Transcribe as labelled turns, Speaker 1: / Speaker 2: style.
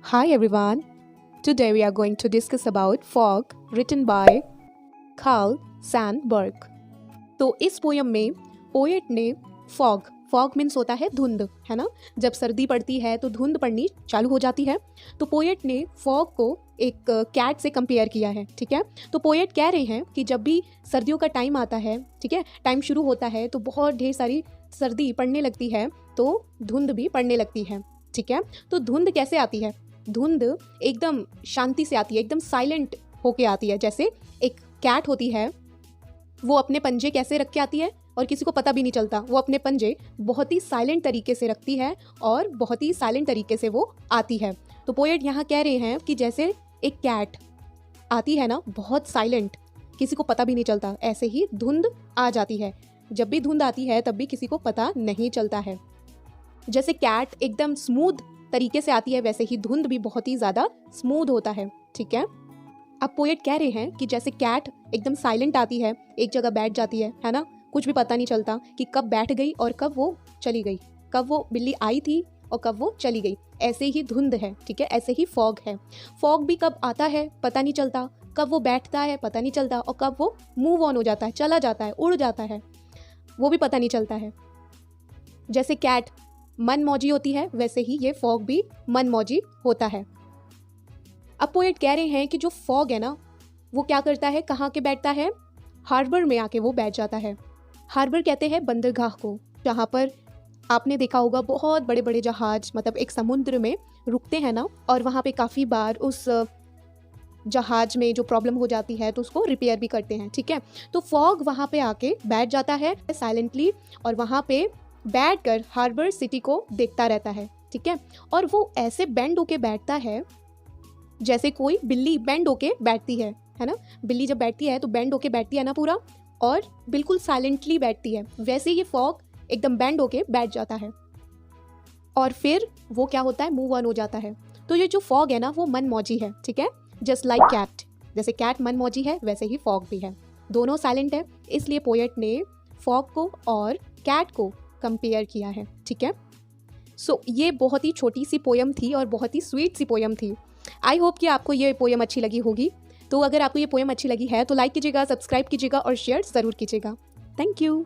Speaker 1: Hi everyone. Today we are going to discuss about Fog written by Carl Sandburg. तो इस poem में poet ने fog means होता है धुंध, है ना। जब सर्दी पड़ती है तो धुंध पड़नी चालू हो जाती है। तो पोएट ने फॉग को एक कैट से कंपेयर किया है, ठीक है। तो पोएट कह रहे हैं कि जब भी सर्दियों का टाइम आता है, ठीक है, टाइम शुरू होता है तो बहुत ढेर सारी सर्दी पड़ने लगती है, तो धुंध भी पड़ने लगती है, ठीक है। तो धुंध कैसे आती है? धुंध एकदम शांति से आती है, एकदम साइलेंट होके आती है। जैसे एक कैट होती है, वो अपने पंजे कैसे रख के आती है और किसी को पता भी नहीं चलता। वो अपने पंजे बहुत ही साइलेंट तरीके से रखती है और बहुत ही साइलेंट तरीके से वो आती है। तो पोएट यहाँ कह रहे हैं कि जैसे एक कैट आती है ना, बहुत साइलेंट, किसी को पता भी नहीं चलता, ऐसे ही धुंध आ जाती है। जब भी धुंध आती है तब भी किसी को पता नहीं चलता है। जैसे कैट एकदम स्मूथ तरीके से आती है, वैसे ही धुंध भी बहुत ही ज़्यादा स्मूथ होता है, ठीक है। अब पोएट कह रहे हैं कि जैसे कैट एकदम साइलेंट आती है, एक जगह बैठ जाती है ना, कुछ भी पता नहीं चलता कि कब बैठ गई और कब वो चली गई, कब वो बिल्ली आई थी और कब वो चली गई। ऐसे ही धुंध है, ठीक है, ऐसे ही फॉग है। फॉग भी कब आता है पता नहीं चलता, कब वो बैठता है पता नहीं चलता, और कब वो मूव ऑन हो जाता है, चला जाता है, उड़ जाता है, वो भी पता नहीं चलता है। जैसे कैट मनमौजी होती है, वैसे ही ये फॉग भी मनमौजी होता है। अब पोएट कह रहे हैं कि जो फॉग है ना, वो क्या करता है, कहाँ के बैठता है, हार्बर में आके वो बैठ जाता है। हार्बर कहते हैं बंदरगाह को, जहाँ पर आपने देखा होगा बहुत बड़े बड़े जहाज, मतलब एक समुद्र में रुकते हैं ना, और वहाँ पे काफ़ी बार उस जहाज में जो प्रॉब्लम हो जाती है तो उसको रिपेयर भी करते हैं, ठीक है। तो फॉग वहाँ पे आके बैठ जाता है साइलेंटली, और वहाँ पे बैठकर हार्बर सिटी को देखता रहता है, ठीक है। और वो ऐसे बेंड होके बैठता है जैसे कोई बिल्ली बेंड होके बैठती है ना। बिल्ली जब बैठती है तो बेंड होके बैठती है ना पूरा, और बिल्कुल साइलेंटली बैठती है, वैसे ये फॉग एकदम बेंड होके बैठ जाता है और फिर वो क्या होता है, मूव ऑन हो जाता है। तो ये जो फॉग है ना, वो मनमौजी है, ठीक है। जस्ट लाइक कैट, जैसे कैट मनमौजी है वैसे ही फॉग भी है, दोनों साइलेंट है। इसलिए पोएट ने फॉग को और कैट को कंपेयर किया है, ठीक है। सो ये बहुत ही छोटी सी पोयम थी और बहुत ही स्वीट सी पोयम थी। आई होप कि आपको ये पोयम अच्छी लगी होगी। तो अगर आपको ये पोयम अच्छी लगी है तो लाइक कीजिएगा, सब्सक्राइब कीजिएगा और शेयर ज़रूर कीजिएगा। Thank you.